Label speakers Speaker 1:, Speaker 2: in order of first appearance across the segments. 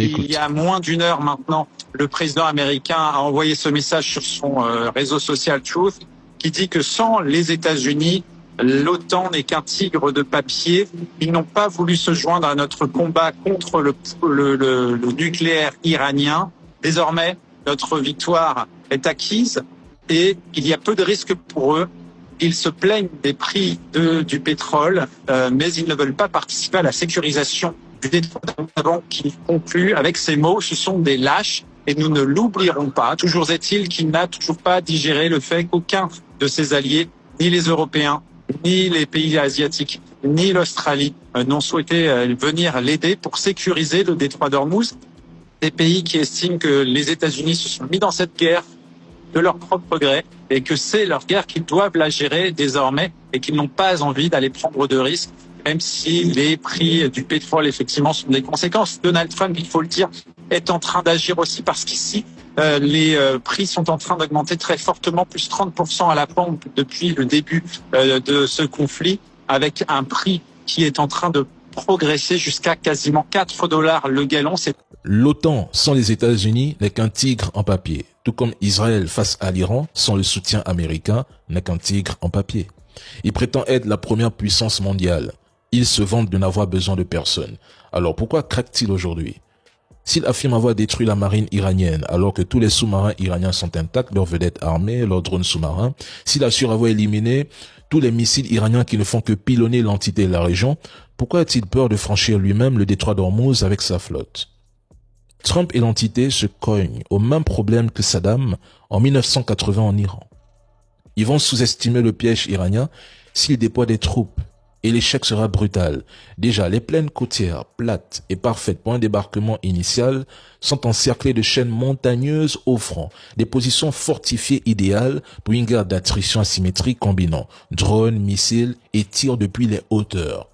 Speaker 1: Il y a moins d'une heure maintenant, le président américain a envoyé ce message sur son réseau social Truth qui dit que sans les États-Unis, l'OTAN n'est qu'un tigre de papier. Ils n'ont pas voulu se joindre à notre combat contre le nucléaire iranien. Désormais, notre victoire est acquise et il y a peu de risques pour eux. Ils se plaignent des prix du pétrole, mais ils ne veulent pas participer à la sécurisation du détroit d'Ormuz qui conclut avec ces mots, ce sont des lâches et nous ne l'oublierons pas. Toujours est-il qu'il n'a toujours pas digéré le fait qu'aucun de ses alliés, ni les Européens, ni les pays asiatiques, ni l'Australie n'ont souhaité venir l'aider pour sécuriser le détroit d'Ormuz. Des pays qui estiment que les États-Unis se sont mis dans cette guerre de leur propre gré et que c'est leur guerre qu'ils doivent la gérer désormais et qu'ils n'ont pas envie d'aller prendre de risques, même si les prix du pétrole, effectivement, sont des conséquences. Donald Trump, il faut le dire, est en train d'agir aussi parce qu'ici, les prix sont en train d'augmenter très fortement, plus 30% à la pompe depuis le début de ce conflit, avec un prix qui est en train de progresser jusqu'à quasiment $4 le gallon.
Speaker 2: L'OTAN sans les États-Unis n'est qu'un tigre en papier, tout comme Israël face à l'Iran sans le soutien américain n'est qu'un tigre en papier. Il prétend être la première puissance mondiale. Il se vante de n'avoir besoin de personne. Alors pourquoi craque-t-il aujourd'hui? S'il affirme avoir détruit la marine iranienne alors que tous les sous-marins iraniens sont intacts, leurs vedettes armées, leurs drones sous-marins, s'il assure avoir éliminé tous les missiles iraniens qui ne font que pilonner l'entité de la région, pourquoi a-t-il peur de franchir lui-même le détroit d'Ormuz avec sa flotte? Trump et l'entité se cognent au même problème que Saddam en 1980 en Iran. Ils vont sous-estimer le piège iranien s'ils déploient des troupes. Et l'échec sera brutal. Déjà, les plaines côtières, plates et parfaites pour un débarquement initial, sont encerclées de chaînes montagneuses offrant des positions fortifiées idéales pour une guerre d'attrition asymétrique combinant drones, missiles et tirs depuis les hauteurs.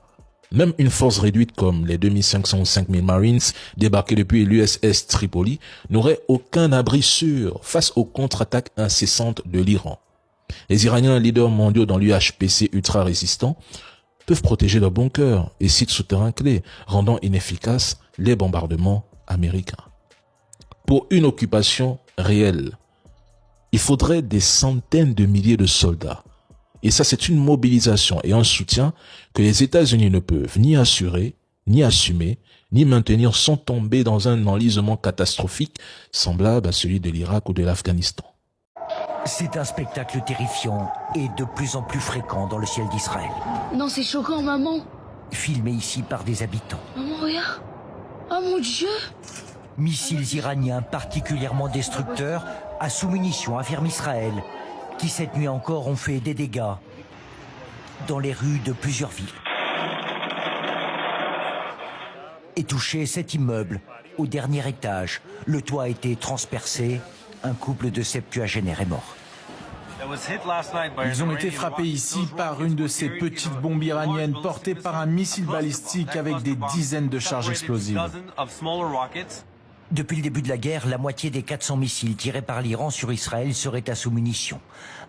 Speaker 2: Même une force réduite comme les 2500 ou 5000 Marines débarqués depuis l'USS Tripoli n'aurait aucun abri sûr face aux contre-attaques incessantes de l'Iran. Les Iraniens leaders mondiaux dans l'UHPC ultra résistant peuvent protéger leurs bunkers et sites souterrains clés, rendant inefficaces les bombardements américains. Pour une occupation réelle, il faudrait des centaines de milliers de soldats. Et ça, c'est une mobilisation et un soutien que les États-Unis ne peuvent ni assurer, ni assumer, ni maintenir sans tomber dans un enlisement catastrophique semblable à celui de l'Irak ou de l'Afghanistan.
Speaker 3: C'est un spectacle terrifiant et de plus en plus fréquent dans le ciel d'Israël.
Speaker 4: Non, c'est choquant, maman.
Speaker 3: Filmé ici par des habitants.
Speaker 4: Maman, regarde. Oh mon Dieu.
Speaker 3: Missiles iraniens particulièrement destructeurs à sous-munitions, affirme Israël, qui cette nuit encore ont fait des dégâts dans les rues de plusieurs villes. Et touché cet immeuble au dernier étage. Le toit a été transpercé. Un couple de septuagénaires est mort.
Speaker 5: Ils ont été frappés ici par une de ces petites bombes iraniennes portées par un missile balistique avec des dizaines de charges explosives.
Speaker 3: Depuis le début de la guerre, la moitié des 400 missiles tirés par l'Iran sur Israël seraient à sous-munitions.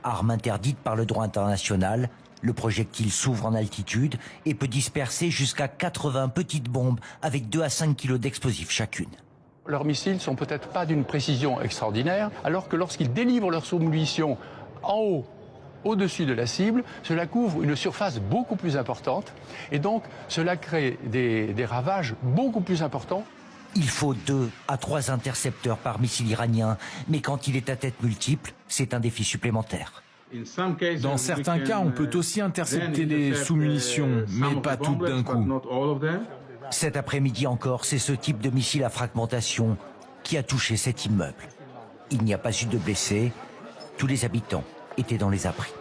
Speaker 3: Arme interdite par le droit international, le projectile s'ouvre en altitude et peut disperser jusqu'à 80 petites bombes avec 2 à 5 kilos d'explosifs chacune.
Speaker 6: Leurs missiles sont peut-être pas d'une précision extraordinaire, alors que lorsqu'ils délivrent leurs sous-munitions en haut, au-dessus de la cible, cela couvre une surface beaucoup plus importante et donc cela crée des ravages beaucoup plus importants.
Speaker 3: Il faut 2 à 3 intercepteurs par missile iranien, mais quand il est à tête multiple, c'est un défi supplémentaire.
Speaker 5: Dans certains cas, on peut aussi intercepter les sous-munitions, mais pas toutes d'un coup.
Speaker 3: Cet après-midi encore, c'est ce type de missile à fragmentation qui a touché cet immeuble. Il n'y a pas eu de blessés, tous les habitants étaient dans les abris.